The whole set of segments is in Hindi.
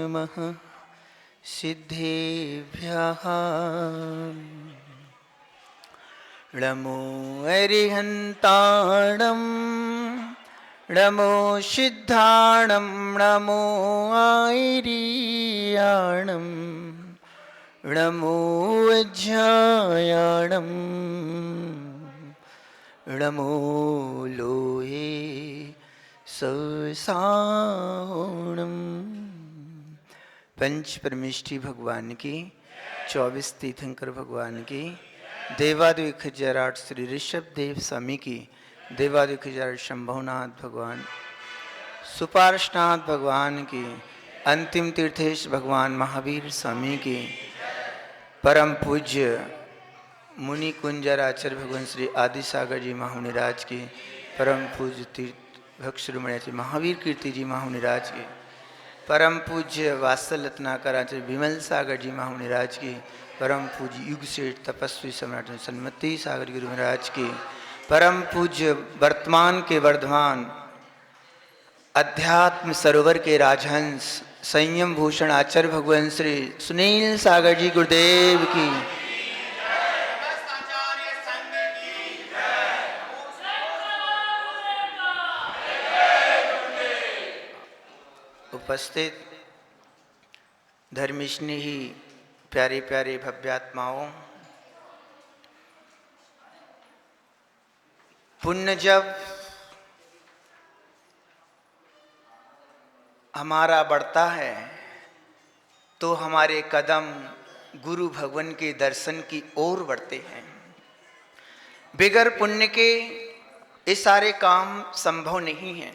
नमः सिद्धेभ्यः नमो अरिहन्ताणं नमो सिद्धाणं नमो आयर्याणं नमो वज्रायाणं नमो लोहे ससाणम्। पंच परमेष्ठी भगवान की, 24 तीर्थंकर भगवान की, देवाद्वैत खज्जराट श्री ऋषभ देव स्वामी की, देवाद्वैत खज्जराट शंभुनाथ भगवान, सुपार्श्वनाथ भगवान की, अंतिम तीर्थेश भगवान महावीर स्वामी की, परम पूज्य मुनि कुंजराचार्य भगवान श्री आदि सागर जी महामुनिराज की, परम पूज्य तीर्थ भक्त शिरोमणि आचार्य महावीर कीर्ति जी महामुनिराज की, परम पूज्य वात्सल रत्नाकर आचार्य विमल सागर जी महामुनिराज की, परम पूज्य युग सेठ तपस्वी सम्राट सन्मति सागर गुरु महाराज की, परम पूज्य वर्तमान के वर्धमान अध्यात्म सरोवर के राजहंस संयम भूषण आचार्य भगवान श्री सुनील सागर जी गुरुदेव की, उपस्थित धर्मस्नेही प्यारे प्यारे भव्यात्माओं, पुण्य जब हमारा बढ़ता है तो हमारे कदम गुरु भगवान के दर्शन की ओर बढ़ते हैं। बिगर पुण्य के ये सारे काम संभव नहीं हैं।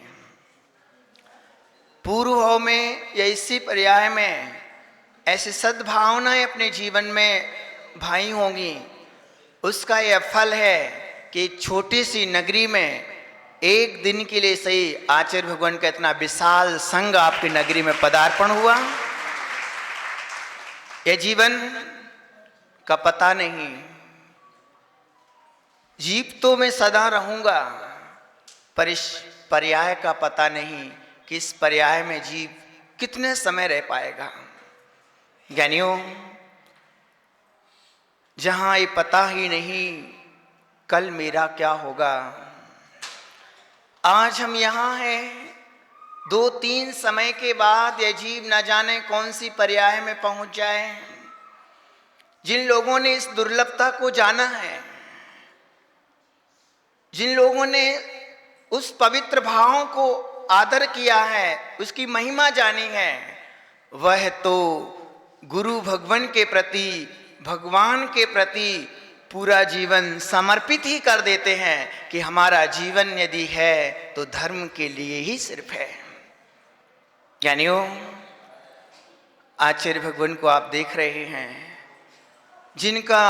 पूर्व भाव में या इसी पर्याय में ऐसी सद्भावनाएं अपने जीवन में भाई होंगी, उसका यह फल है कि छोटी सी नगरी में एक दिन के लिए सही आचार्य भगवान का इतना विशाल संघ आपकी नगरी में पदार्पण हुआ। यह जीवन का पता नहीं, जीवितों में सदा रहूंगा, पर इस पर्याय का पता नहीं कि इस पर्याय में जीव कितने समय रह पाएगा। ज्ञानियों, जहां ये पता ही नहीं कल मेरा क्या होगा, आज हम यहाँ हैं, 2-3 समय के बाद यह जीव न जाने कौन सी पर्याय में पहुंच जाए। जिन लोगों ने इस दुर्लभता को जाना है, जिन लोगों ने उस पवित्र भाव को आदर किया है, उसकी महिमा जानी है, वह तो गुरु भगवान के प्रति, भगवान के प्रति पूरा जीवन समर्पित ही कर देते हैं कि हमारा जीवन यदि है तो धर्म के लिए ही सिर्फ है। ज्ञानियों, आचार्य भगवान को आप देख रहे हैं, जिनका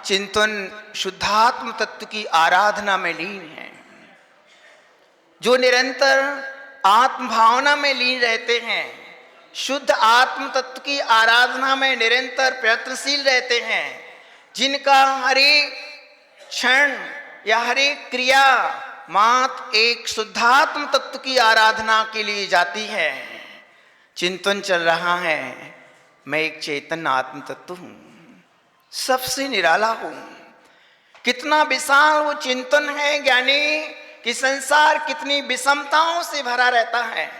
चिंतन शुद्धात्म तत्व की आराधना में लीन है, जो निरंतर आत्म भावना में लीन रहते हैं, शुद्ध आत्म तत्व की आराधना में निरंतर प्रयत्नशील रहते हैं, जिनका हर एक क्षण या हर एक क्रिया मात्र एक शुद्धात्म तत्व की आराधना के लिए जाती है। चिंतन चल रहा है, मैं एक चैतन्य आत्म तत्व हूं, सबसे निराला हूं। कितना विशाल वो चिंतन है ज्ञानी, कि संसार कितनी विषमताओं से भरा रहता है,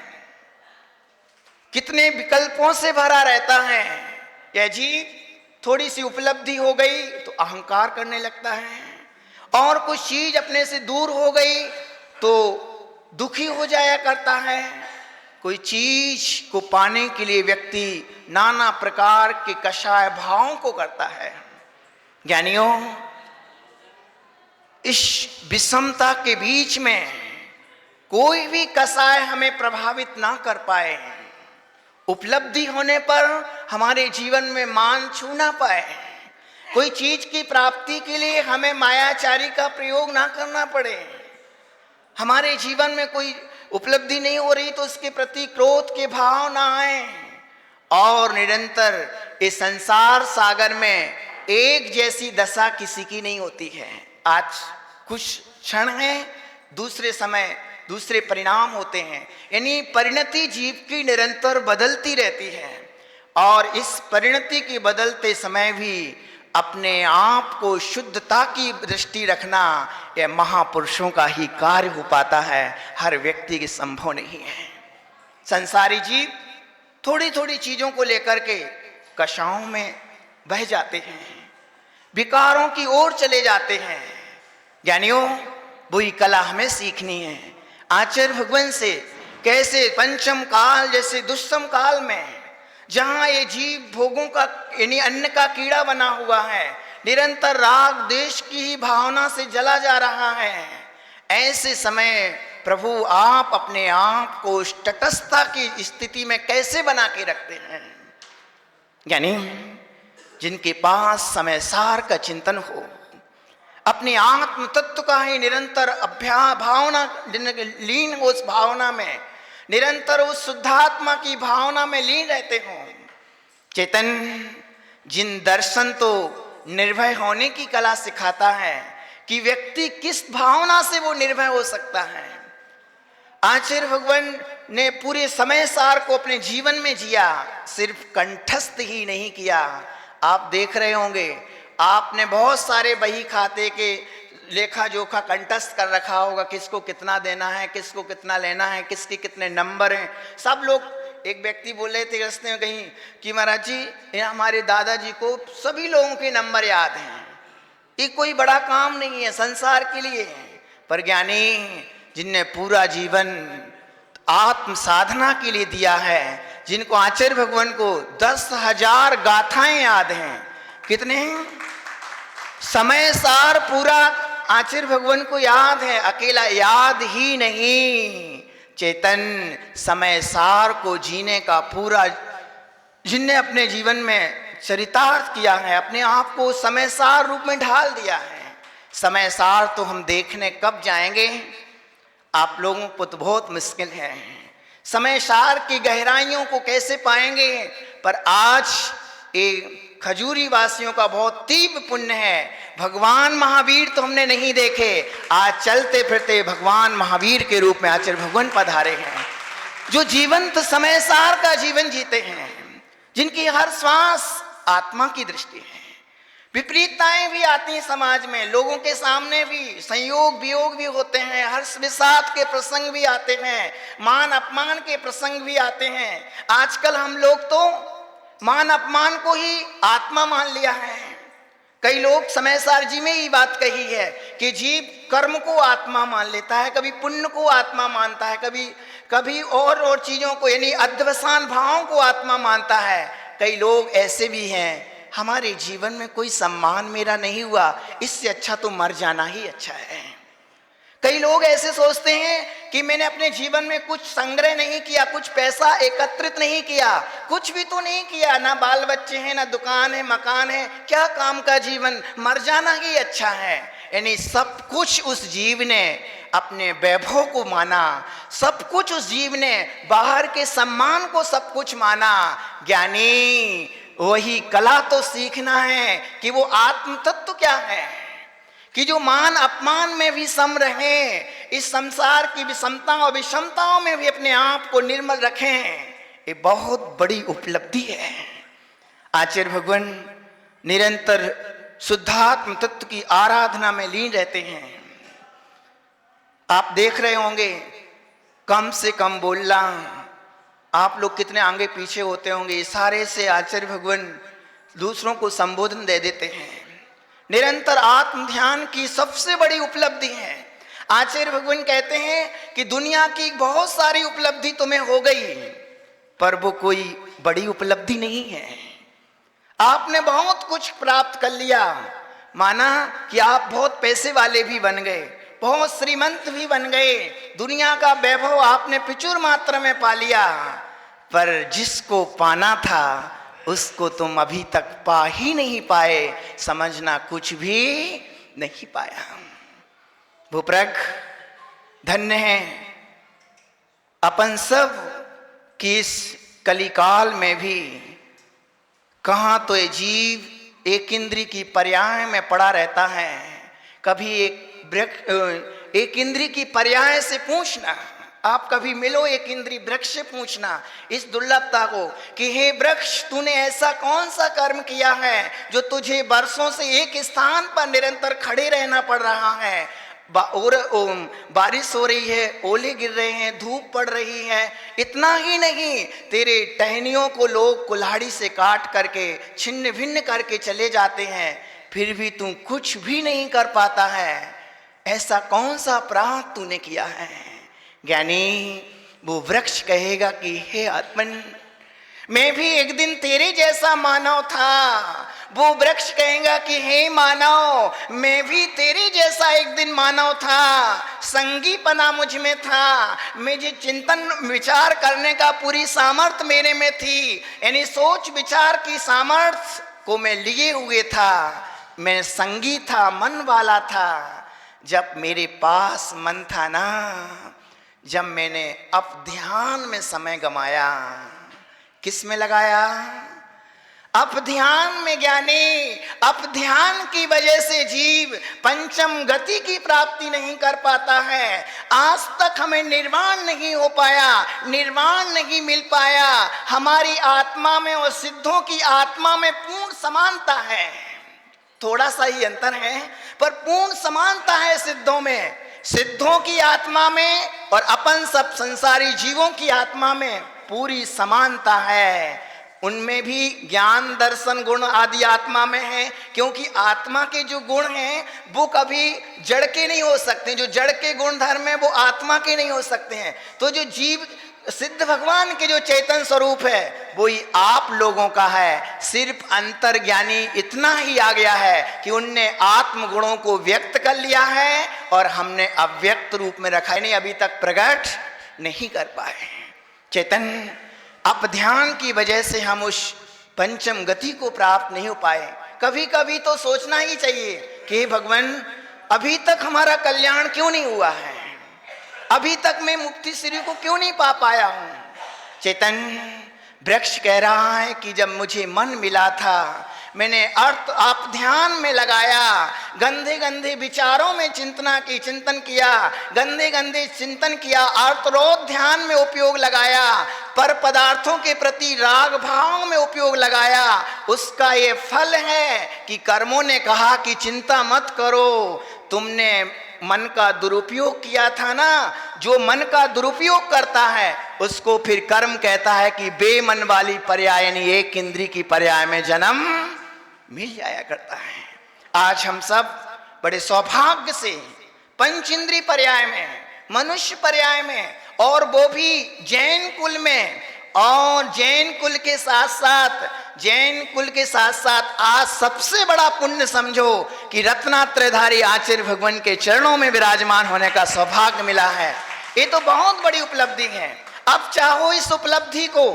कितने विकल्पों से भरा रहता है। यह जीव थोड़ी सी उपलब्धि हो गई तो अहंकार करने लगता है, और कुछ चीज अपने से दूर हो गई तो दुखी हो जाया करता है। कोई चीज को पाने के लिए व्यक्ति नाना प्रकार के कषाय भावों को करता है। ज्ञानियों, इस विषमता के बीच में कोई भी कषाय हमें प्रभावित ना कर पाए, उपलब्धि होने पर हमारे जीवन में मान छू ना पाए, कोई चीज की प्राप्ति के लिए हमें मायाचारी का प्रयोग ना करना पड़े, हमारे जीवन में कोई उपलब्धि नहीं हो रही तो उसके प्रति क्रोध के भाव ना आए, और निरंतर इस संसार सागर में एक जैसी दशा किसी की नहीं होती है। आज कुछ क्षण है, दूसरे समय दूसरे परिणाम होते हैं, यानी परिणति जीव की निरंतर बदलती रहती है। और इस परिणति की बदलते समय भी अपने आप को शुद्धता की दृष्टि रखना, यह महापुरुषों का ही कार्य हो पाता है, हर व्यक्ति के संभव नहीं है। संसारी जीव थोड़ी थोड़ी चीजों को लेकर के कषायों में बह जाते हैं, विकारों की ओर चले जाते हैं। ज्ञानियों, वही कला हमें सीखनी है आचार्य भगवान से, कैसे पंचम काल जैसे दुष्सम काल में जहां ये जीव भोगों का यानी अन्न का कीड़ा बना हुआ है, निरंतर राग देश की ही भावना से जला जा रहा है, ऐसे समय प्रभु आप अपने आप को तटस्थता की स्थिति में कैसे बना के रखते हैं। यानी जिनके पास समय सार का चिंतन हो, अपने आत्म तत्व का ही निरंतर भावना लीन हो, उस भावना में निरंतर उस शुद्धात्मा की भावना में लीन रहते हो। चेतन जिन दर्शन तो निर्भय होने की कला सिखाता है कि व्यक्ति किस भावना से वो निर्भय हो सकता है। आचार्य भगवान ने पूरे समय सार को अपने जीवन में जिया, सिर्फ कंठस्थ ही नहीं किया। आप देख रहे होंगे, आपने बहुत सारे बही खाते के लेखा जोखा कंठस्थ कर रखा होगा, किसको कितना देना है, किसको कितना लेना है, किसके कितने नंबर हैं, सब लोग। एक व्यक्ति बोल रहे थे रास्ते में कहीं कि महाराज जी, ये हमारे दादाजी को सभी लोगों के नंबर याद हैं, ये कोई बड़ा काम नहीं है संसार के लिए। पर ज्ञानी जिनने पूरा जीवन आत्म साधना के लिए दिया है, जिनको आचार्य भगवान को 10,000 गाथाएं याद हैं, कितने हैं, समय सार पूरा आचार्य भगवान को याद है। अकेला याद ही नहीं, चेतन समय सार को जीने का पूरा, जिनने अपने जीवन में चरितार्थ किया है, अपने आप को समय सार रूप में ढाल दिया है। समय सार तो हम देखने कब जाएंगे, आप लोगों को तो बहुत मुश्किल है। समय सार की गहराइयों को कैसे पाएंगे, पर आज एक खजूरी वासियों का बहुत तीव्र पुण्य है। भगवान महावीर तो हमने नहीं देखे, आज चलते फिरते भगवान महावीर के रूप में आचार्य भगवान पधारे हैं, जो जीवंत समय सार का जीवन जीते हैं, जिनकी हर श्वास आत्मा की दृष्टि है। विपरीतताएं भी आती हैं समाज में, लोगों के सामने भी संयोग वियोग भी होते हैं, हर्ष विषाद के प्रसंग भी आते हैं, मान अपमान के प्रसंग भी आते हैं। आजकल हम लोग तो मान अपमान को ही आत्मा मान लिया है। कई लोग समय सार जी में ही बात कही है कि जीव कर्म को आत्मा मान लेता है, कभी पुण्य को आत्मा मानता है, कभी और चीजों को यानी अध्यवसान भावों को आत्मा मानता है। कई लोग ऐसे भी हैं, हमारे जीवन में कोई सम्मान मेरा नहीं हुआ, इससे अच्छा तो मर जाना ही अच्छा है। कई लोग ऐसे सोचते हैं कि मैंने अपने जीवन में कुछ संग्रह नहीं किया, कुछ पैसा एकत्रित नहीं किया, कुछ भी तो नहीं किया, ना बाल बच्चे हैं, ना दुकान है, मकान है, क्या काम का जीवन, मर जाना ही अच्छा है। यानी सब कुछ उस जीव ने अपने वैभव को माना, सब कुछ उस जीव ने बाहर के सम्मान को सब कुछ माना। ज्ञानी वही कला तो सीखना है कि वो आत्म तत्व क्या है, कि जो मान अपमान में भी सम रहे, इस संसार की विषमताओं और विषमताओं में भी अपने आप को निर्मल रखें, ये बहुत बड़ी उपलब्धि है। आचार्य भगवान निरंतर शुद्धात्म तत्व की आराधना में लीन रहते हैं। आप देख रहे होंगे, कम से कम बोलना, आप लोग कितने आगे पीछे होते होंगे, इशारे से आचार्य भगवान दूसरों को संबोधन दे देते हैं। निरंतर आत्म ध्यान की सबसे बड़ी उपलब्धि है। आचार्य भगवान कहते हैं कि दुनिया की बहुत सारी उपलब्धि तुम्हें हो गई, पर वो कोई बड़ी उपलब्धि नहीं है। आपने बहुत कुछ प्राप्त कर लिया, माना कि आप बहुत पैसे वाले भी बन गए, बहुत श्रीमंत भी बन गए, दुनिया का वैभव आपने प्रचुर मात्रा में पा लिया, पर जिसको पाना था उसको तुम अभी तक पा ही नहीं पाए, समझना कुछ भी नहीं पाया। भूप्रग धन्य है अपन सब कि इस कलिकाल में भी कहाँ तो ये जीव एक इंद्री की पर्याय में पड़ा रहता है। कभी एक इंद्री की पर्याय से पूछना, आप कभी मिलो एक इंद्री वृक्ष से पूछना इस दुर्लभता को कि हे वृक्ष, तूने ऐसा कौन सा कर्म किया है जो तुझे वर्षों से एक स्थान पर निरंतर खड़े रहना पड़ रहा है। और बारिश हो रही है, ओले गिर रहे हैं, धूप पड़ रही है। इतना ही नहीं, तेरे टहनियों को लोग कुल्हाड़ी से काट करके छिन्न भिन्न करके चले जाते हैं, फिर भी तू कुछ भी नहीं कर पाता है। ऐसा कौन सा अपराध तूने किया है? ज्ञानी वो वृक्ष कहेगा कि हे आत्मन, मैं भी एक दिन तेरे जैसा मानव था। वो वृक्ष कहेगा कि हे मानव, मैं भी तेरे जैसा एक दिन मानव था। संगीपना मुझ में था, मुझे चिंतन विचार करने का पूरी सामर्थ्य मेरे में थी, यानी सोच विचार की सामर्थ्य को मैं लिए हुए था। मैं संगी था, मन वाला था। जब मेरे पास मन था ना, जब मैंने अब ध्यान में समय गमाया, किस में लगाया? अब ध्यान में ज्ञानी। अब ध्यान की वजह से जीव पंचम गति की प्राप्ति नहीं कर पाता है। आज तक हमें निर्वाण नहीं हो पाया, निर्वाण नहीं मिल पाया। हमारी आत्मा में और सिद्धों की आत्मा में पूर्ण समानता है। थोड़ा सा ही अंतर है, पर पूर्ण समानता है सिद्धों में। सिद्धों की आत्मा में और अपन सब संसारी जीवों की आत्मा में पूरी समानता है। उनमें भी ज्ञान दर्शन गुण आदि आत्मा में है, क्योंकि आत्मा के जो गुण हैं वो कभी जड़ के नहीं हो सकते। जो जड़ के गुण धर्म है वो आत्मा के नहीं हो सकते हैं। तो जो जीव सिद्ध भगवान के जो चैतन्य स्वरूप है वही आप लोगों का है। सिर्फ अंतर ज्ञानी इतना ही आ गया है कि उनने आत्म गुणों को व्यक्त कर लिया है और हमने अव्यक्त रूप में रखा है, नहीं अभी तक प्रकट नहीं कर पाए। चैतन्य अब ध्यान की वजह से हम उस पंचम गति को प्राप्त नहीं हो पाए। कभी कभी तो सोचना ही चाहिए कि भगवान, अभी तक हमारा कल्याण क्यों नहीं हुआ है? अभी तक मैं मुक्ति श्री को क्यों नहीं पा पाया हूं? चैतन्य वृक्ष कह रहा है कि जब मुझे मन मिला था, मैंने अर्थ आप ध्यान में लगाया, गंदे गंदे विचारों में चिंतन किया, गंदे गंदे चिंतन किया, अर्थरोध ध्यान में उपयोग लगाया, पर पदार्थों के प्रति राग भाव में उपयोग लगाया। उसका ये फल है कि कर्मों ने कहा कि चिंता मत करो, तुमने मन का दुरुपयोग किया था ना। जो मन का दुरुपयोग करता है उसको फिर कर्म कहता है कि बेमन वाली पर्यायनी एक इंद्री की पर्याय में जन्म मिल जाया करता है। आज हम सब बड़े सौभाग्य से पंच इंद्री पर्याय में, मनुष्य पर्याय में, और वो भी जैन कुल में, और जैन कुल के साथ साथ आज सबसे बड़ा पुण्य समझो कि रत्नात्रयधारी आचार्य भगवान के चरणों में विराजमान होने का सौभाग्य मिला है। ये तो बहुत बड़ी उपलब्धि है। अब चाहो इस उपलब्धि को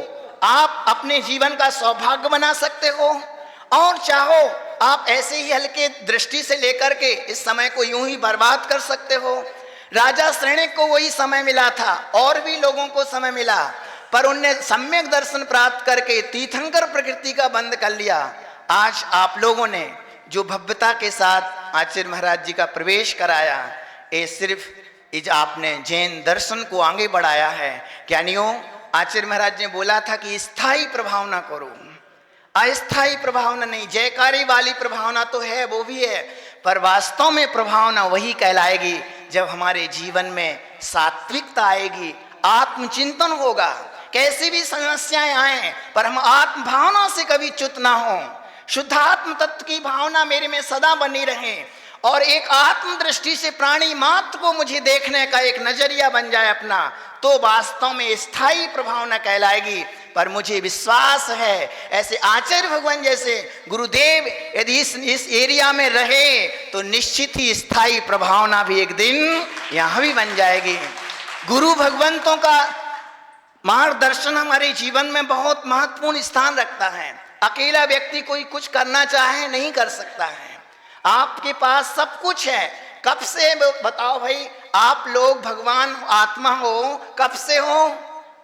आप अपने जीवन का सौभाग्य बना सकते हो, और चाहो आप ऐसे ही हल्के दृष्टि से लेकर के इस समय को यूं ही बर्बाद कर सकते हो। राजा श्रेणिक को वही समय मिला था, और भी लोगों को समय मिला, पर उनने सम्यक दर्शन प्राप्त करके तीर्थंकर प्रकृति का बंद कर लिया। आज आप लोगों ने जो भव्यता के साथ आचार्य महाराज जी का प्रवेश कराया, ये सिर्फ आपने जैन दर्शन को आगे बढ़ाया है। ज्ञानियों, आचार्य महाराज ने बोला था कि स्थायी प्रभावना करो, अस्थायी प्रभावना नहीं। जयकारी वाली प्रभावना तो है, वो भी है, पर वास्तव में प्रभावना वही कहलाएगी जब हमारे जीवन में सात्विकता आएगी, आत्मचिंतन होगा। कैसी भी समस्याएं आए पर हम आत्म भावना से कभी च्युत ना हो। शुद्धात्म तत्व की भावना मेरे में सदा बनी रहे, और एक आत्म दृष्टि से प्राणी मात्र को मुझे देखने का एक नजरिया बन जाए अपना, तो वास्तव में स्थायी प्रभावना कहलाएगी। पर मुझे विश्वास है ऐसे आचार्य भगवान जैसे गुरुदेव यदि इस एरिया में रहे तो निश्चित ही स्थायी प्रभावना भी एक दिन यहाँ भी बन जाएगी। गुरु भगवंतों का मार्गदर्शन हमारे जीवन में बहुत महत्वपूर्ण स्थान रखता है। अकेला व्यक्ति कोई कुछ करना चाहे नहीं कर सकता है। आपके पास सब कुछ है, कब से बताओ भाई? आप लोग भगवान आत्मा हो, कब से हो?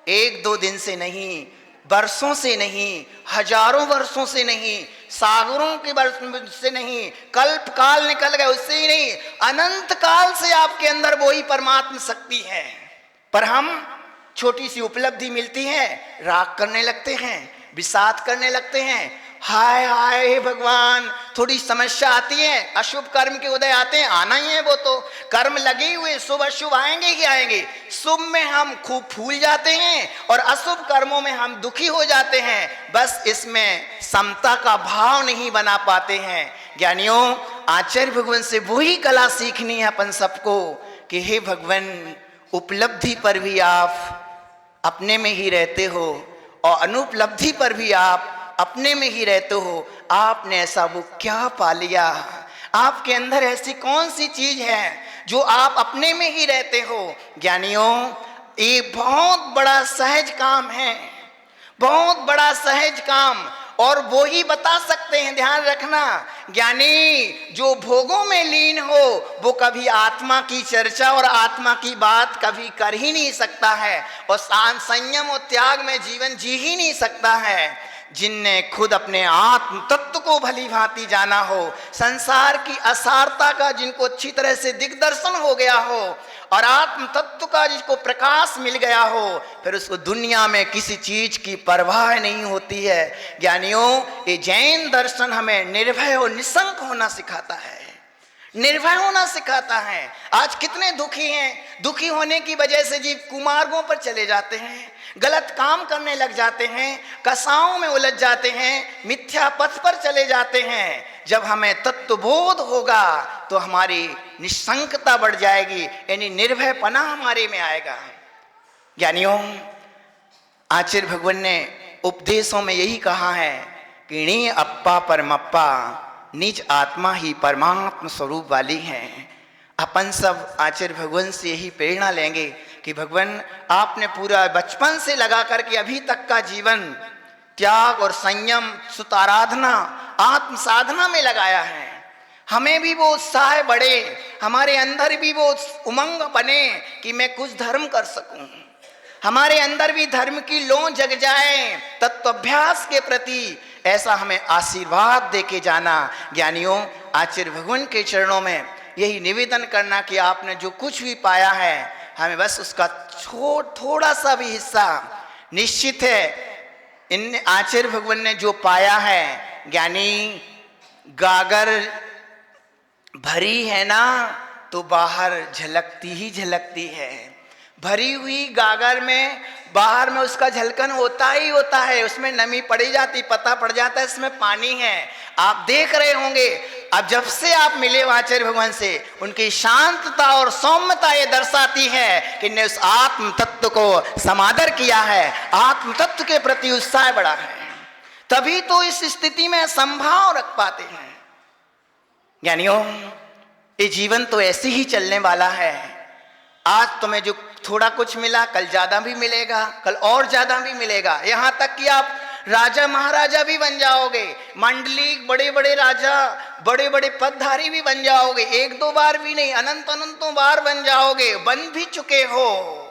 एक दो दिन से नहीं, वर्षों से नहीं, हजारों वर्षों से नहीं, सागरों के वर्ष से नहीं, कल्प काल निकल गए उससे ही नहीं, अनंत काल से आपके अंदर वही परमात्मा शक्ति है। पर हम छोटी सी उपलब्धि मिलती है, राग करने लगते हैं, विषाद करने लगते हैं। हाय हाय हे भगवान, थोड़ी समस्या आती है, अशुभ कर्म के उदय आते हैं, आना ही है, वो तो कर्म लगे हुए, शुभ अशुभ आएंगे ही आएंगे। शुभ में हम खूब फूल जाते हैं और अशुभ कर्मों में हम दुखी हो जाते हैं। बस इसमें समता का भाव नहीं बना पाते हैं। ज्ञानियों, आचार्य भगवान से वही कला सीखनी है अपन सबको कि हे भगवान, उपलब्धि पर भी आप अपने में ही रहते हो और अनुपलब्धि पर भी आप अपने में ही रहते हो। आपने ऐसा वो क्या पा लिया? आपके अंदर ऐसी कौन सी चीज है जो आप अपने में ही रहते हो? ज्ञानियों, ये बहुत बड़ा सहज काम है, बहुत बड़ा सहज काम, और वो ही बता सकते हैं। ध्यान रखना, ज्ञानी जो भोगों में लीन हो वो कभी आत्मा की चर्चा और आत्मा की बात कभी कर ही नहीं सकता है, और संयम और त्याग में जीवन जी ही नहीं सकता है। जिनने खुद अपने आत्म तत्व को भली भांति जाना हो, संसार की असारता का जिनको अच्छी तरह से दिग्दर्शन हो गया हो और आत्म तत्व का जिसको प्रकाश मिल गया हो, फिर उसको दुनिया में किसी चीज की परवाह नहीं होती है। ज्ञानियों, ये जैन दर्शन हमें निर्भय और निसंक होना सिखाता है, निर्भय होना सिखाता है। आज कितने दुखी हैं, दुखी होने की वजह से जीव कुमार्गों पर चले जाते हैं, गलत काम करने लग जाते हैं, कसाओं में उलझ जाते हैं, मिथ्या पथ पर चले जाते हैं। जब हमें तत्वबोध होगा तो हमारी निसंकता बढ़ जाएगी, यानी निर्भयपना हमारे में आएगा। ज्ञानियों, आचार्य भगवान ने उपदेशों में यही कहा है कि णी अप्पा परमप्पा, निज आत्मा ही परमात्म स्वरूप वाली है। अपन सब आचार्य भगवान से यही प्रेरणा लेंगे कि भगवान, आपने पूरा बचपन से लगा करके अभी तक का जीवन त्याग और संयम, सुताराधना, आत्म साधना में लगाया है। हमें भी वो उत्साह बढ़े, हमारे अंदर भी वो उमंग बने कि मैं कुछ धर्म कर सकूं, हमारे अंदर भी धर्म की लौ जग जाए तत्वाभ्यास के प्रति। ऐसा हमें आशीर्वाद देके जाना। ज्ञानियों, आचार्य भगवान के चरणों में यही निवेदन करना कि आपने जो कुछ भी पाया है, हमें बस उसका थोड़ा सा भी हिस्सा, निश्चित है इन आचार्य भगवान ने जो पाया है, ज्ञानी गागर भरी है ना तो बाहर झलकती ही झलकती है। भरी हुई गागर में बाहर में उसका झलकन होता ही होता है, उसमें नमी पड़ी जाती, पता पड़ जाता है इसमें पानी है। आप देख रहे होंगे, अब जब से आप मिले आचार्य भगवान से, उनकी शांतता और सौम्यता ये दर्शाती है कि ने उस आत्म तत्व को समादर किया है, आत्म तत्व के प्रति उत्साह बढ़ा है, तभी तो इस स्थिति में संभाव रख पाते हैं। ज्ञानियों, ये जीवन तो ऐसे ही चलने वाला है। आज तुम्हें जो थोड़ा कुछ मिला, कल ज्यादा भी मिलेगा, कल और ज्यादा भी मिलेगा, यहां तक कि आप राजा महाराजा भी बन जाओगे, मंडली बड़े बड़े राजा, बड़े बड़े पदधारी भी बन जाओगे, एक दो बार भी नहीं, अनंत अनंतों बार बन जाओगे, बन भी चुके हो,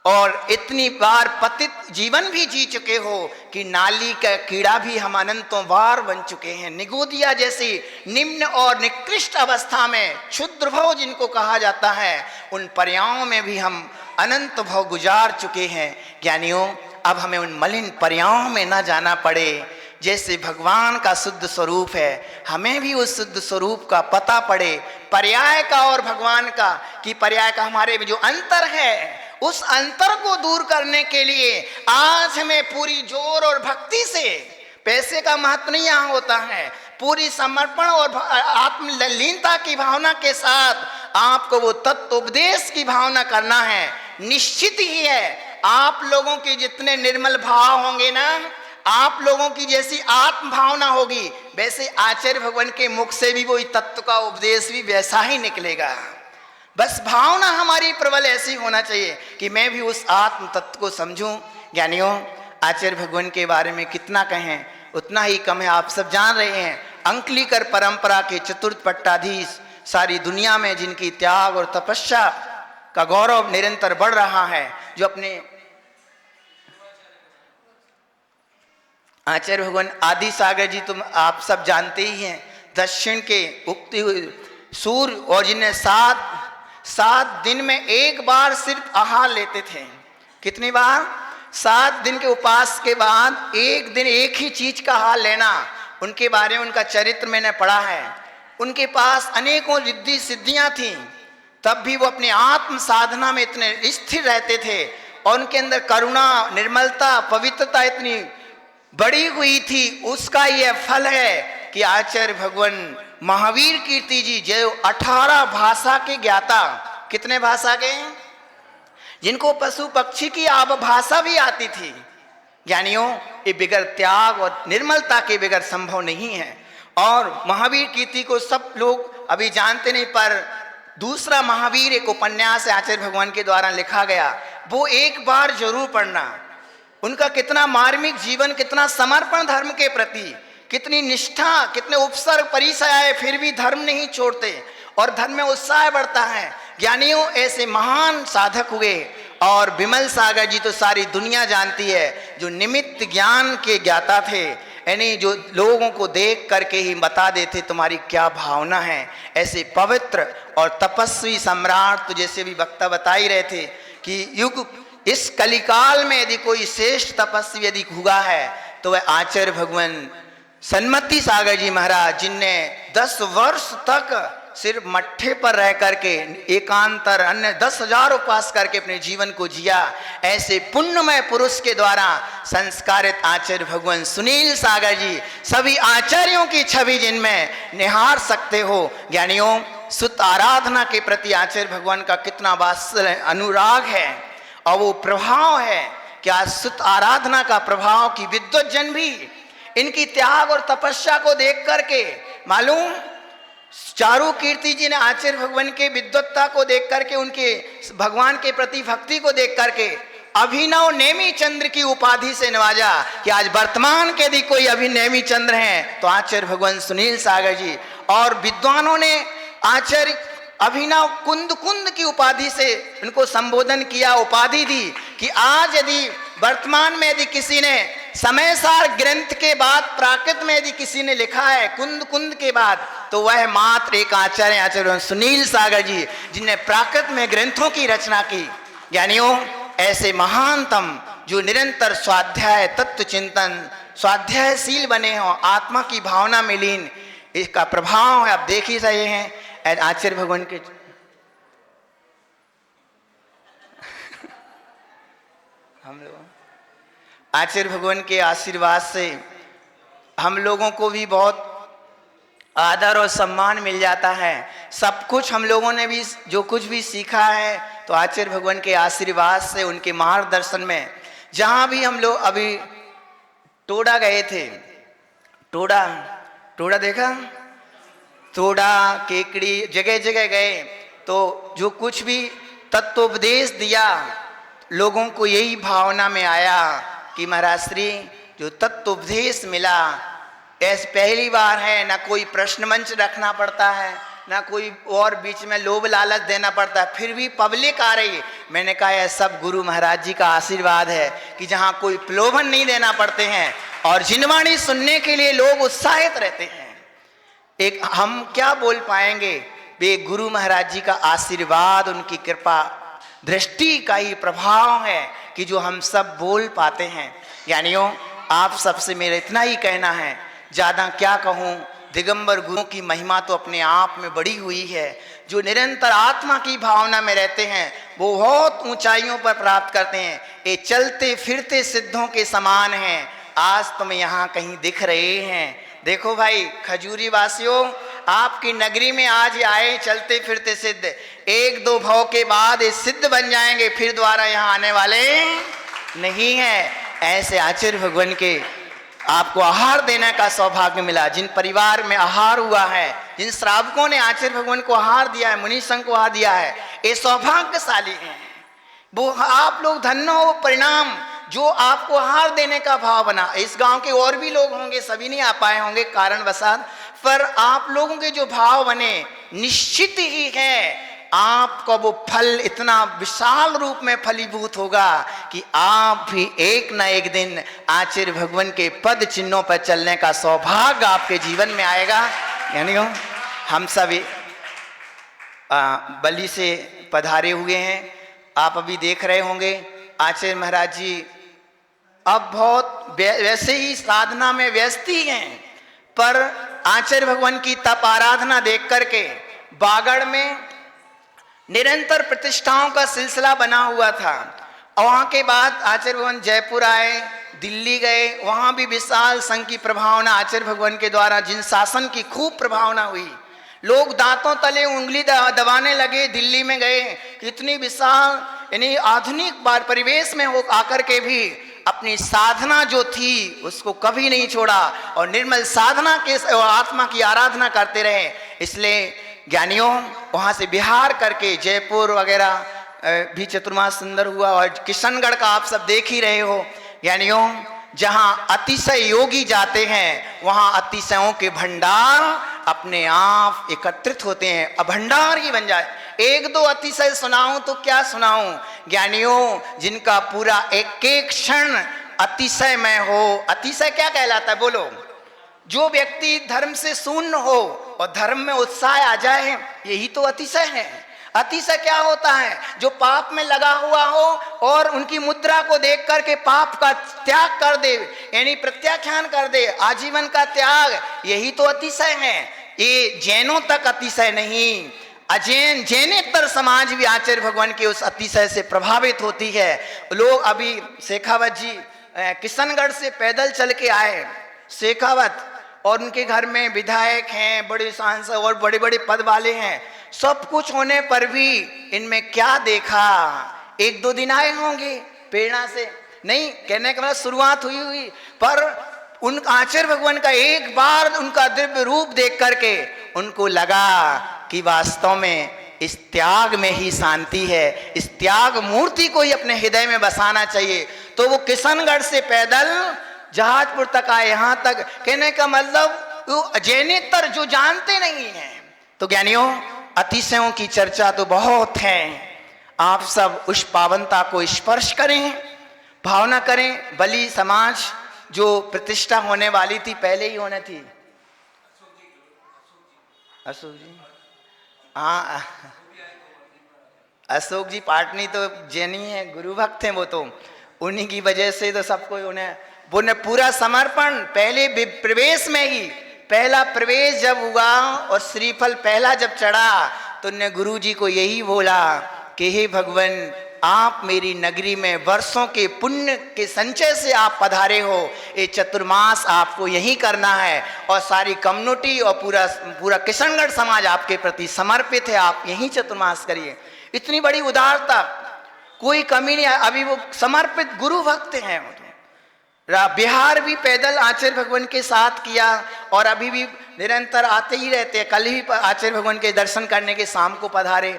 और इतनी बार पतित जीवन भी जी चुके हो कि नाली का कीड़ा भी हम अनंतों बार बन चुके हैं। निगोदिया जैसी निम्न और निकृष्ट अवस्था में क्षुद्र भव जिनको कहा जाता है, उन पर्यायों में भी हम अनंत भव गुजार चुके हैं। ज्ञानियों, अब हमें उन मलिन पर्यायों में ना जाना पड़े। जैसे भगवान का शुद्ध स्वरूप है, हमें भी उस शुद्ध स्वरूप का पता पड़े, पर्याय का और भगवान का, कि पर्याय का हमारे में जो अंतर है, उस अंतर को दूर करने के लिए आज हमें पूरी जोर और भक्ति से, पैसे का महत्व नहीं यहाँ होता है, पूरी समर्पण और आत्मलीनता की भावना के साथ आपको वो तत्व उपदेश की भावना करना है। निश्चित ही है, आप लोगों के जितने निर्मल भाव होंगे ना, आप लोगों की जैसी आत्म भावना होगी, वैसे आचार्य भगवान के मुख से भी वही तत्व का उपदेश भी वैसा ही निकलेगा। बस भावना हमारी प्रबल ऐसी होना चाहिए कि मैं भी उस आत्म तत्व को समझूं। ज्ञानियों, आचार्य भगवान के बारे में कितना कहें उतना ही कम है। आप सब जान रहे हैं, अंकलीकर परंपरा के चतुर्थ पट्टाधीश, सारी दुनिया में जिनकी त्याग और तपस्या का गौरव निरंतर बढ़ रहा है, जो अपने आचार्य भगवान आदि सागर जी, तुम आप सब जानते ही हैं, दक्षिण के उगते हुए सूर्य और जिन्हें 7 दिन में एक बार सिर्फ आहार लेते थे। कितनी बार? 7 दिन के उपवास के बाद एक दिन एक ही चीज का आहार लेना। उनके बारे में उनका चरित्र मैंने पढ़ा है। उनके पास अनेकों रिद्धि सिद्धियां थीं, तब भी वो अपने आत्म साधना में इतने स्थिर रहते थे और उनके अंदर करुणा, निर्मलता, पवित्रता इतनी बड़ी हुई थी। उसका यह फल है कि आचार्य भगवान महावीर कीर्ति जी, जो 18 भाषा के ज्ञाता, कितने भाषा के? जिनको पशु पक्षी की भाषा भी आती थी। ज्ञानियों, ये बिगर त्याग और निर्मलता के बिगर संभव नहीं है। और महावीर कीर्ति को सब लोग अभी जानते नहीं, पर दूसरा महावीर एक उपन्यास आचार्य भगवान के द्वारा लिखा गया, वो एक बार जरूर पढ़ना। उनका कितना मार्मिक जीवन, कितना समर्पण धर्म के प्रति, कितनी निष्ठा, कितने उपसर्ग परिचय आए फिर भी धर्म नहीं छोड़ते और धर्म में उत्साह बढ़ता है। ज्ञानियों, ऐसे महान साधक हुए। और विमल सागर जी तो सारी दुनिया जानती है, जो निमित्त ज्ञान के ज्ञाता थे, यानी जो लोगों को देख करके ही बता देते तुम्हारी क्या भावना है। ऐसे पवित्र और तपस्वी सम्राट, तो जैसे भी वक्ता बता ही रहे थे कि युग इस कलिकाल में यदि कोई श्रेष्ठ तपस्वी यदि हुआ है तो वह आचार्य भगवान सन्मति सागर जी महाराज, जिनने 10 वर्ष तक सिर्फ मट्ठे पर रह करके एकांतर अन्य 10,000 उपवास करके अपने जीवन को जिया। ऐसे पुण्यमय पुरुष के द्वारा संस्कारित आचार्य भगवान सुनील सागर जी, सभी आचार्यों की छवि जिनमें निहार सकते हो। ज्ञानियों, सुत आराधना के प्रति आचार्य भगवान का कितना वात्सल्य, अनुराग है और वो प्रभाव है। क्या सुत आराधना का प्रभाव कि विद्वत जन भी इनकी त्याग और तपस्या को देख करके, मालूम चारू कीर्ति जी ने आचार्य भगवान के विद्वत्ता को देख करके, उनके भगवान के प्रति भक्ति को देख करके अभिनव नेमी चंद्र की उपाधि से नवाजा कि आज वर्तमान के यदि कोई अभिनेमी चंद्र हैं तो आचार्य भगवान सुनील सागर जी। और विद्वानों ने आचार्य अभिनव कुंद कुंद की उपाधि से उनको संबोधन किया, उपाधि दी कि आज यदि वर्तमान में यदि किसी ने समयसार ग्रंथ के बाद प्राकृत में यदि किसी ने लिखा है कुंद कुंद के बाद, तो वह मात्र एक आचार्य सुनील सागर जी, जिनने प्राकृत में ग्रंथों की रचना की। ज्ञानियों, ऐसे महानतम जो निरंतर स्वाध्याय, तत्व चिंतन, स्वाध्यायशील बने हों, आत्मा की भावना में लीन, इसका प्रभाव है। आप देख ही रहे हैं आचार्य भगवान के हम लोग आचार्य भगवान के आशीर्वाद से हम लोगों को भी बहुत आदर और सम्मान मिल जाता है। सब कुछ हम लोगों ने भी जो कुछ भी सीखा है तो आचार्य भगवान के आशीर्वाद से, उनके मार्गदर्शन में। जहाँ भी हम लोग अभी टोडा गए थे, टोडा देखा, टोडा केकड़ी जगह जगह गए तो जो कुछ भी तत्वोपदेश दिया, लोगों को यही भावना में आया कि महाराज श्री जो तत्वोपदेश मिला, ऐसे पहली बार है, ना कोई प्रश्न मंच रखना पड़ता है, ना कोई और बीच में लोभ लालच देना पड़ता है, फिर भी पब्लिक आ रही है। मैंने कहा यह सब गुरु महाराज जी का आशीर्वाद है कि जहाँ कोई प्रलोभन नहीं देना पड़ते हैं और जिनवाणी सुनने के लिए लोग उत्साहित रहते हैं। एक हम क्या बोल पाएंगे, वे गुरु महाराज जी का आशीर्वाद, उनकी कृपा दृष्टि का ही प्रभाव है कि जो हम सब बोल पाते हैं। ज्ञानियों, आप सबसे मेरा इतना ही कहना है, ज़्यादा क्या कहूँ। दिगंबर गुरुओं की महिमा तो अपने आप में बड़ी हुई है। जो निरंतर आत्मा की भावना में रहते हैं वो बहुत ऊंचाइयों पर प्राप्त करते हैं। ये चलते फिरते सिद्धों के समान हैं। आज तुम यहाँ कहीं दिख रहे हैं। देखो भाई खजूरी वासियों, आपकी नगरी में आज आए चलते फिरते सिद्ध, 1-2 भाव के बाद ये सिद्ध बन जाएंगे, फिर दोबारा यहाँ आने वाले नहीं है। ऐसे आचार्य भगवान के आपको आहार देने का सौभाग्य मिला। जिन परिवार में आहार हुआ है, जिन श्रावकों ने आचार्य भगवान को आहार दिया है, मुनि संघ को आहार दिया है, ये सौभाग्यशाली हैं। वो आप लोग धन्य हो। परिणाम जो आपको आहार देने का भाव बना। इस गांव के और भी लोग होंगे, सभी नहीं आ पाए होंगे कारणवशात, पर आप लोगों के जो भाव बने निश्चित ही है आपका वो फल इतना विशाल रूप में फलीभूत होगा कि आप भी एक न एक दिन आचार्य भगवान के पद चिन्हों पर चलने का सौभाग्य आपके जीवन में आएगा। यानी हम सभी बलि से पधारे हुए हैं। आप अभी देख रहे होंगे आचार्य महाराज जी अब बहुत वैसे ही साधना में व्यस्त ही हैं, पर आचार्य भगवान की तप आराधना देख करके बागड़ में निरंतर प्रतिष्ठाओं का सिलसिला बना हुआ था। और वहाँ के बाद आचार्य भगवान जयपुर आए, दिल्ली गए, वहाँ भी विशाल संघ की प्रभावना आचार्य भगवान के द्वारा जिन शासन की खूब प्रभावना हुई, लोग दांतों तले उंगली दबाने लगे। दिल्ली में गए, इतनी विशाल यानी आधुनिक परिवेश में हो आकर के भी अपनी साधना जो थी उसको कभी नहीं छोड़ा और निर्मल साधना के आत्मा की आराधना करते रहे। इसलिए ज्ञानियों वहाँ से बिहार करके जयपुर वगैरह भी चतुर्मास सुंदर हुआ और किशनगढ़ का आप सब देख ही रहे हो। ज्ञानियों जहाँ अतिशय योगी जाते हैं वहाँ अतिशयों के भंडार अपने आप एकत्रित होते हैं, अब भंडार ही बन जाए। एक दो अतिशय सुनाऊं तो क्या सुनाऊं ज्ञानियों, जिनका पूरा एक एक क्षण अतिशय में हो। अतिशय क्या कहलाता है बोलो? जो व्यक्ति धर्म से शून्य हो और धर्म में उत्साह आ जाए, यही तो अतिशय है। अतिशय क्या होता है? जो पाप में लगा हुआ हो और उनकी मुद्रा को देख करके पाप का त्याग कर दे, यानी प्रत्याख्यान कर दे, आजीवन का त्याग, यही तो अतिशय है। ये जैनों तक अतिशय नहीं, अजैन जैनेतर समाज भी आचार्य भगवान के उस अतिशय से प्रभावित होती है। लोग अभी शेखावत जी किशनगढ़ से पैदल चल के आए, शेखावत, और उनके घर में विधायक हैं, बड़े सांसद और बड़े बड़े पद वाले हैं। सब कुछ होने पर भी इनमें क्या देखा? एक दो दिन आए होंगे प्रेरणा से, नहीं कहने का मतलब शुरुआत हुई, पर उन आचार्य भगवान का एक बार उनका दिव्य रूप देख करके उनको लगा कि वास्तव में इस त्याग में ही शांति है, इस त्याग मूर्ति को ही अपने हृदय में बसाना चाहिए। तो वो किशनगढ़ से पैदल जहाजपुर तक आए। यहाँ तक कहने का मतलब जैनेतर जो जानते नहीं हैं। तो ज्ञानियों अतिशयों की चर्चा तो बहुत है, आप सब उस पावनता को स्पर्श करें, भावना करें। बलि समाज जो प्रतिष्ठा होने वाली थी पहले ही होने थी, अशोक जी, हाँ अशोक जी पाटनी तो जैनी है, गुरु भक्त हैं, वो तो उन्हीं की वजह से तो सबको उन्हें पूरा समर्पण पहले प्रवेश में ही, पहला प्रवेश जब हुआ और श्रीफल पहला जब चढ़ा तो उन्होंने गुरु जी को यही बोला कि हे भगवान, आप मेरी नगरी में वर्षों के पुण्य के संचय से आप पधारे हो, ये चतुर्मास आपको यही करना है और सारी कम्युनिटी और पूरा किशनगढ़ समाज आपके प्रति समर्पित है, आप यही चतुर्मास करिए। इतनी बड़ी उदारता, कोई कमी नहीं। अभी वो समर्पित गुरु भक्त हैं। बिहार भी पैदल आचार्य भगवान के साथ किया और अभी भी निरंतर आते ही रहते हैं। कल ही आचार्य भगवान के दर्शन करने के शाम को पधारे,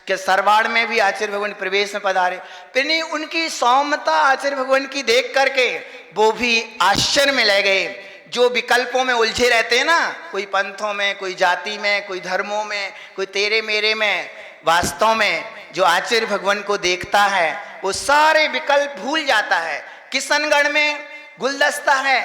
के सरवाड़ में भी आचार्य भगवान प्रवेश में पधारे। फिर उनकी सौम्यता आचार्य भगवान की देख करके वो भी आश्चर्य में ले गए। जो विकल्पों में उलझे रहते हैं ना, कोई पंथों में, कोई जाति में, कोई धर्मों में, कोई तेरे मेरे में, वास्तव में जो आचार्य भगवान को देखता है वो सारे विकल्प भूल जाता है। किशनगढ़ में गुलदस्ता है,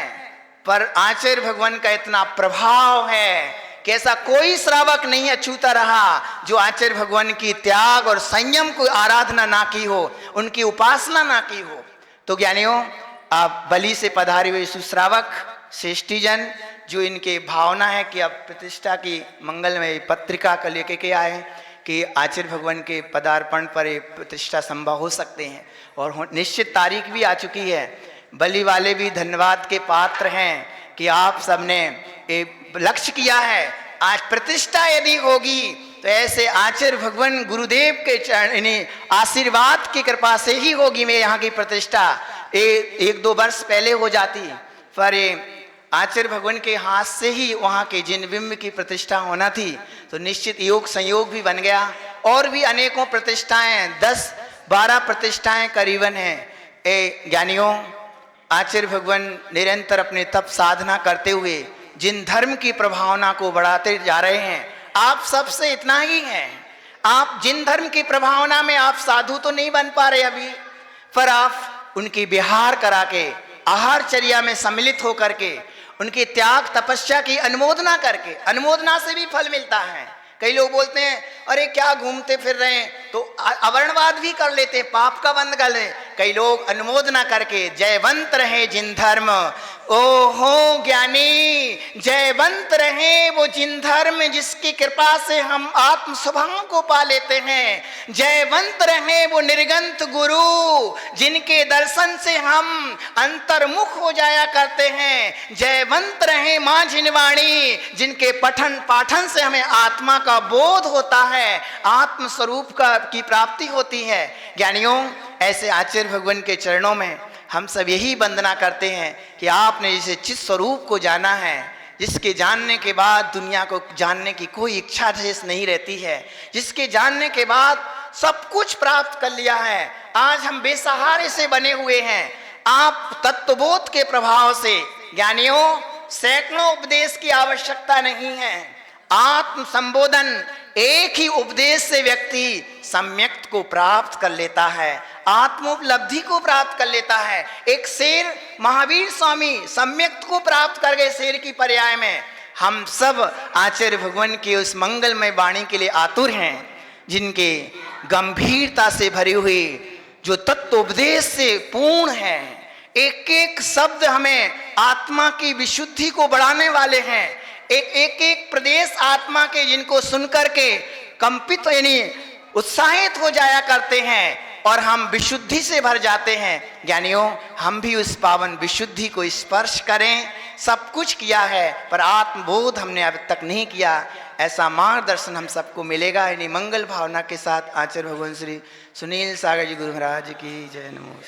पर आचार्य भगवान का इतना प्रभाव है कि ऐसा कोई श्रावक नहीं अछूता रहा जो आचार्य भगवान की त्याग और संयम को आराधना ना की हो, उनकी उपासना ना की हो। तो ज्ञानियों, आप बलि से पधारे हुए सुश्रावक श्रेष्ठीजन जो इनके भावना है कि अब प्रतिष्ठा की मंगलमय पत्रिका का लेके के आए कि आचार्य भगवान के पदार्पण पर प्रतिष्ठा संभव हो सकते हैं और निश्चित तारीख भी आ चुकी है। बलि वाले भी धन्यवाद के पात्र हैं कि आप सबने लक्ष्य किया है। आज प्रतिष्ठा यदि होगी तो ऐसे आचार्य भगवान गुरुदेव के चरण आशीर्वाद की कृपा से ही होगी। मैं यहाँ की प्रतिष्ठा एक दो वर्ष पहले हो जाती, पर आचार्य भगवान के हाथ से ही वहाँ के जिन बिंब की प्रतिष्ठा होना थी तो निश्चित योग संयोग भी बन गया। और भी अनेकों प्रतिष्ठाएं, 10-12 प्रतिष्ठाएं करीबन हैं। ज्ञानियों, आचार्य भगवान निरंतर अपने तप साधना करते हुए जिन धर्म की प्रभावना को बढ़ाते जा रहे हैं, आप सबसे इतना ही है। आप जिन धर्म की प्रभावना में आप साधु तो नहीं बन पा रहे अभी, पर आप उनकी विहार करा के, आहारचर्या में सम्मिलित होकर के, उनके त्याग तपस्या की अनुमोदना करके, अनुमोदना से भी फल मिलता है। कई लोग बोलते हैं अरे क्या घूमते फिर रहे हैं, तो अवर्णवाद भी कर लेते हैं, पाप का बंद कर ले। कई लोग अनुमोदना करके जयवंत रहे जिन धर्म, ओ हो ज्ञानी जयवंत रहे वो जिन धर्म जिसकी कृपा से हम आत्म स्वभाव को पा लेते हैं। जयवंत रहे वो निर्गंत गुरु जिनके दर्शन से हम अंतर्मुख हो जाया करते हैं। जयवंत रहे मां जिनवाणी जिनके पठन पाठन से हमें आत्मा का बोध होता है, आत्म स्वरूप का की प्राप्ति होती है। ज्ञानियों, ऐसे आचार्य भगवान के चरणों में हम सब यही वंदना करते हैं कि आपने जिसे चित स्वरूप को जाना है, जिसके जानने के बाद दुनिया को जानने की कोई इच्छा शेष नहीं रहती है, जिसके जानने के बाद सब कुछ प्राप्त कर लिया है। आज हम बेसहारे से बने हुए हैं। आप तत्वबोध के प्रभाव से ज्ञानियों सैकड़ों उपदेश की आवश्यकता नहीं है। आत्म संबोधन एक ही उपदेश से व्यक्ति सम्यक्त को प्राप्त कर लेता है, आत्मोपलब्धि को प्राप्त कर लेता है। एक शेर महावीर स्वामी सम्यक्त को प्राप्त कर गए शेर की पर्याय में। हम सब आचार्य भगवान की उस मंगलमय वाणी के लिए आतुर हैं, जिनके गंभीरता से भरी हुई जो तत्वोपदेश से पूर्ण है। एक एक शब्द हमें आत्मा की विशुद्धि को बढ़ाने वाले हैं। एक प्रदेश आत्मा के जिनको सुनकर के कंपित यानी उत्साहित हो जाया करते हैं और हम विशुद्धि से भर जाते हैं। ज्ञानियों, हम भी उस पावन विशुद्धि को स्पर्श करें। सब कुछ किया है पर आत्मबोध हमने अब तक नहीं किया। ऐसा मार्गदर्शन हम सबको मिलेगा। इन्हीं मंगल भावना के साथ आचार्य भगवान श्री सुनील सागर जी गुरु महाराज की जय। नमो।